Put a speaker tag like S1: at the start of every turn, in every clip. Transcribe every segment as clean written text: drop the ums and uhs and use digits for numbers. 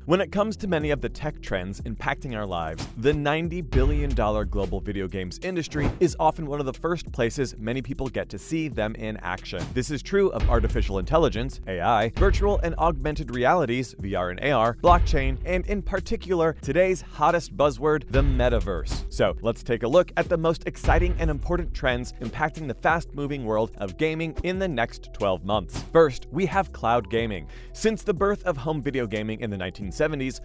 S1: When it comes to many of the tech trends impacting our lives, the $90 billion global video games industry is often one of the first places many people get to see them in action. This is true of artificial intelligence, AI, virtual and augmented realities, VR and AR, blockchain, and in particular, today's hottest buzzword, the metaverse. So let's take a look at the most exciting and important trends impacting the fast-moving world of gaming in the next 12 months. First, we have cloud gaming. Since the birth of home video gaming in the 1970s,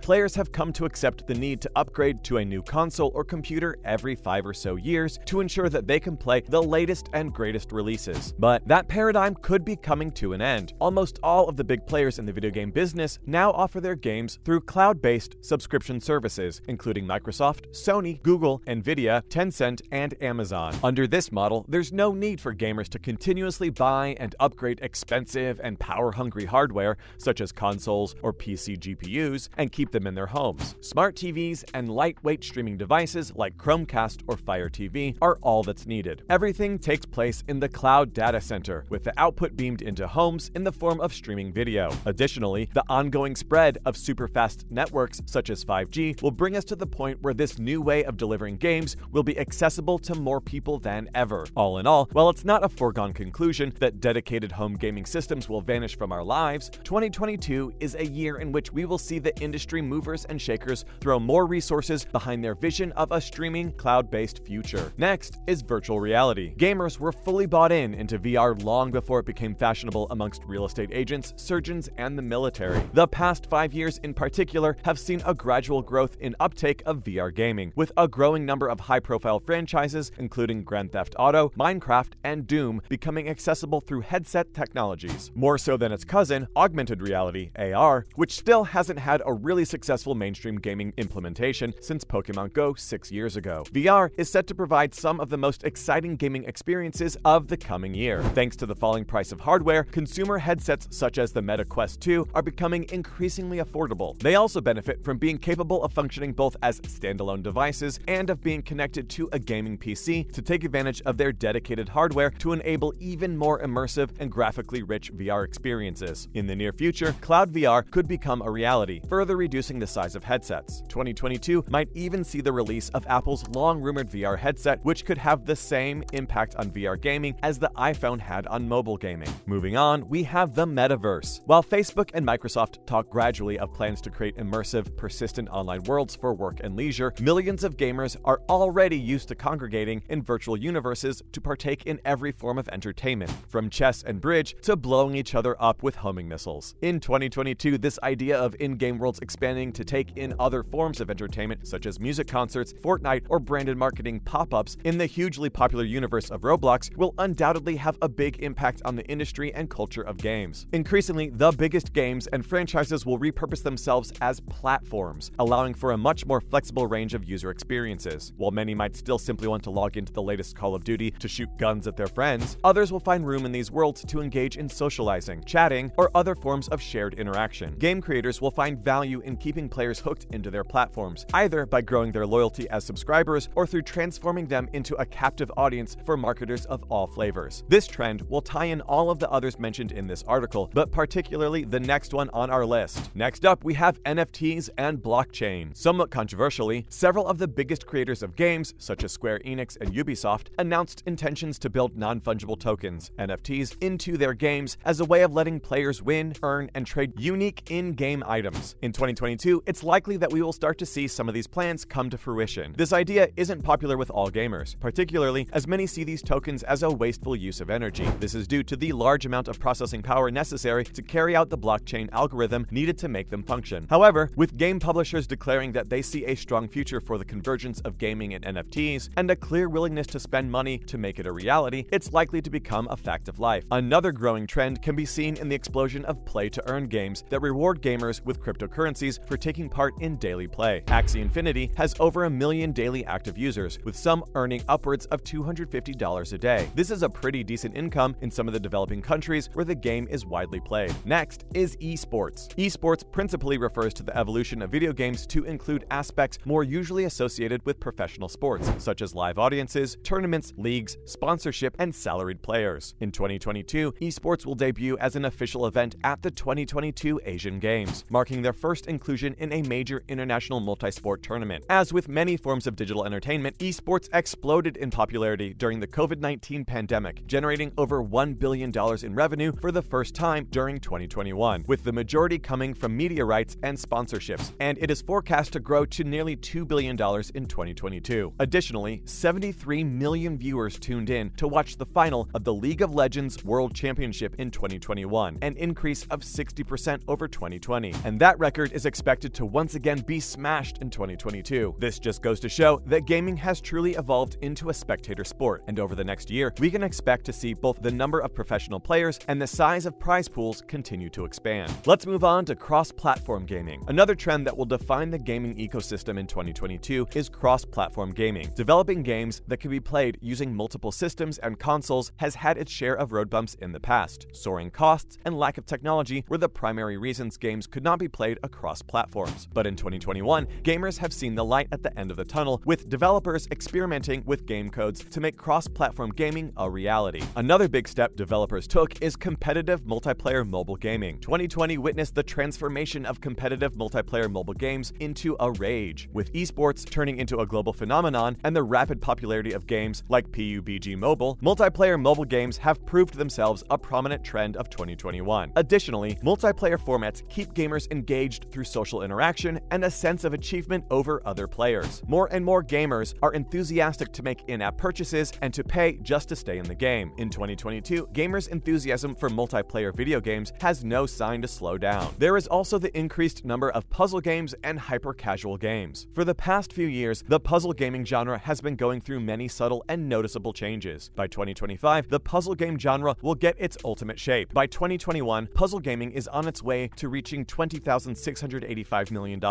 S1: players have come to accept the need to upgrade to a new console or computer every 5 or so years to ensure that they can play the latest and greatest releases. But that paradigm could be coming to an end. Almost all of the big players in the video game business now offer their games through cloud-based subscription services, including Microsoft, Sony, Google, Nvidia, Tencent, and Amazon. Under this model, there's no need for gamers to continuously buy and upgrade expensive and power-hungry hardware, such as consoles or PC GPUs, and keep them in their homes. Smart TVs and lightweight streaming devices like Chromecast or Fire TV are all that's needed. Everything takes place in the cloud data center, with the output beamed into homes in the form of streaming video. Additionally, the ongoing spread of super-fast networks such as 5G will bring us to the point where this new way of delivering games will be accessible to more people than ever. All in all, while it's not a foregone conclusion that dedicated home gaming systems will vanish from our lives, 2022 is a year in which we will see the industry movers and shakers throw more resources behind their vision of a streaming, cloud-based future. Next is virtual reality. Gamers were fully bought into VR long before it became fashionable amongst real estate agents, surgeons, and the military. The past 5 years in particular have seen a gradual growth in uptake of VR gaming, with a growing number of high-profile franchises, including Grand Theft Auto, Minecraft, and Doom, becoming accessible through headset technologies. More so than its cousin, augmented reality, AR, which still hasn't had a really successful mainstream gaming implementation since Pokemon Go 6 years ago. VR is set to provide some of the most exciting gaming experiences of the coming year. Thanks to the falling price of hardware, consumer headsets such as the Meta Quest 2 are becoming increasingly affordable. They also benefit from being capable of functioning both as standalone devices and of being connected to a gaming PC to take advantage of their dedicated hardware to enable even more immersive and graphically rich VR experiences. In the near future, cloud VR could become a reality, further reducing the size of headsets. 2022 might even see the release of Apple's long-rumored VR headset, which could have the same impact on VR gaming as the iPhone had on mobile gaming. Moving on, we have the metaverse. While Facebook and Microsoft talk gradually of plans to create immersive, persistent online worlds for work and leisure, millions of gamers are already used to congregating in virtual universes to partake in every form of entertainment, from chess and bridge to blowing each other up with homing missiles. In 2022, this idea of in-game worlds expanding to take in other forms of entertainment such as music concerts, Fortnite, or branded marketing pop-ups in the hugely popular universe of Roblox will undoubtedly have a big impact on the industry and culture of games. Increasingly, the biggest games and franchises will repurpose themselves as platforms, allowing for a much more flexible range of user experiences. While many might still simply want to log into the latest Call of Duty to shoot guns at their friends, others will find room in these worlds to engage in socializing, chatting, or other forms of shared interaction. Game creators will find value in keeping players hooked into their platforms, either by growing their loyalty as subscribers or through transforming them into a captive audience for marketers of all flavors. This trend will tie in all of the others mentioned in this article, but particularly the next one on our list. Next up, we have NFTs and blockchain. Somewhat controversially, several of the biggest creators of games, such as Square Enix and Ubisoft, announced intentions to build non-fungible tokens, NFTs, into their games as a way of letting players win, earn, and trade unique in-game items. In 2022, it's likely that we will start to see some of these plans come to fruition. This idea isn't popular with all gamers, particularly as many see these tokens as a wasteful use of energy. This is due to the large amount of processing power necessary to carry out the blockchain algorithm needed to make them function. However, with game publishers declaring that they see a strong future for the convergence of gaming and NFTs, and a clear willingness to spend money to make it a reality, it's likely to become a fact of life. Another growing trend can be seen in the explosion of play-to-earn games that reward gamers with cryptocurrencies for taking part in daily play. Axie Infinity has over 1 million daily active users, with some earning upwards of $250 a day. This is a pretty decent income in some of the developing countries where the game is widely played. Next is esports. Esports principally refers to the evolution of video games to include aspects more usually associated with professional sports, such as live audiences, tournaments, leagues, sponsorship, and salaried players. In 2022, esports will debut as an official event at the 2022 Asian Games, marking their first inclusion in a major international multi-sport tournament. As with many forms of digital entertainment, esports exploded in popularity during the COVID-19 pandemic, generating over $1 billion in revenue for the first time during 2021, with the majority coming from media rights and sponsorships, and it is forecast to grow to nearly $2 billion in 2022. Additionally, 73 million viewers tuned in to watch the final of the League of Legends World Championship in 2021, an increase of 60% over 2020, and that record is expected to once again be smashed in 2022. This just goes to show that gaming has truly evolved into a spectator sport, and over the next year, we can expect to see both the number of professional players and the size of prize pools continue to expand. Let's move on to cross-platform gaming. Another trend that will define the gaming ecosystem in 2022 is cross-platform gaming. Developing games that can be played using multiple systems and consoles has had its share of road bumps in the past. Soaring costs and lack of technology were the primary reasons games could not be played across platforms. But in 2021, gamers have seen the light at the end of the tunnel, with developers experimenting with game codes to make cross-platform gaming a reality. Another big step developers took is competitive multiplayer mobile gaming. 2020 witnessed the transformation of competitive multiplayer mobile games into a rage, with esports turning into a global phenomenon and the rapid popularity of games like PUBG Mobile. Multiplayer mobile games have proved themselves a prominent trend of 2021. Additionally, multiplayer formats keep gamers engaged through social interaction and a sense of achievement over other players. More and more gamers are enthusiastic to make in-app purchases and to pay just to stay in the game. In 2022, gamers' enthusiasm for multiplayer video games has no sign to slow down. There is also the increased number of puzzle games and hyper-casual games. For the past few years, the puzzle gaming genre has been going through many subtle and noticeable changes. By 2025, the puzzle game genre will get its ultimate shape. By 2021, puzzle gaming is on its way to reaching $20,685 million.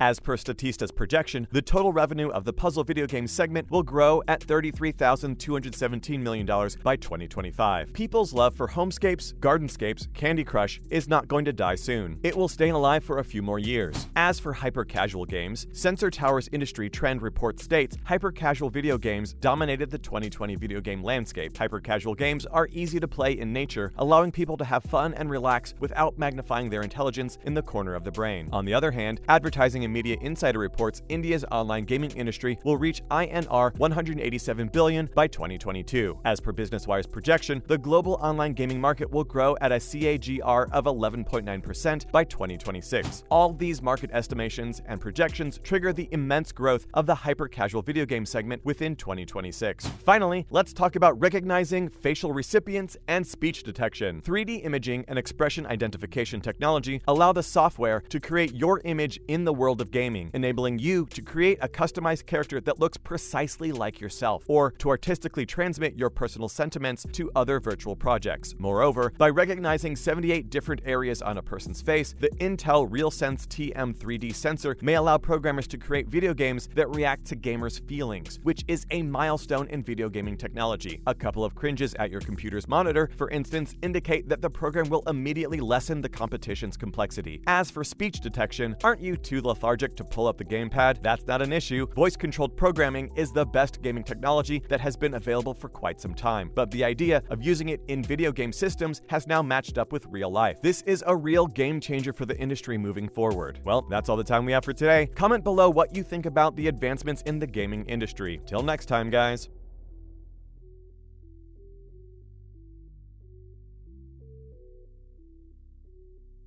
S1: As per Statista's projection, the total revenue of the puzzle video game segment will grow at $33,217 million by 2025. People's love for homescapes, gardenscapes, Candy Crush is not going to die soon. It will stay alive for a few more years. As for hyper-casual games, Sensor Tower's industry trend report states hyper-casual video games dominated the 2020 video game landscape. Hyper-casual games are easy to play in nature, allowing people to have fun and relax without magnifying their intelligence in the corner of the brain. On the other hand, Advertising and Media Insider reports India's online gaming industry will reach INR 187 billion by 2022. As per Business Wire's projection, the global online gaming market will grow at a CAGR of 11.9% by 2026. All these market estimations and projections trigger the immense growth of the hyper-casual video game segment within 2026. Finally, let's talk about recognizing facial recipients and speech detection. 3D imaging and expression identification technology allow the software to create your image in the world of gaming, enabling you to create a customized character that looks precisely like yourself, or to artistically transmit your personal sentiments to other virtual projects. Moreover, by recognizing 78 different areas on a person's face, the Intel RealSense TM3D sensor may allow programmers to create video games that react to gamers' feelings, which is a milestone in video gaming technology. A couple of cringes at your computer's monitor, for instance, indicate that the program will immediately lessen the competition's complexity. As for speech detection, aren't you too lethargic to pull up the gamepad? That's not an issue. Voice-controlled programming is the best gaming technology that has been available for quite some time, but the idea of using it in video game systems has now matched up with real life. This is a real game changer for the industry moving forward. Well, that's all the time we have for today. Comment below what you think about the advancements in the gaming industry. Till next time, guys.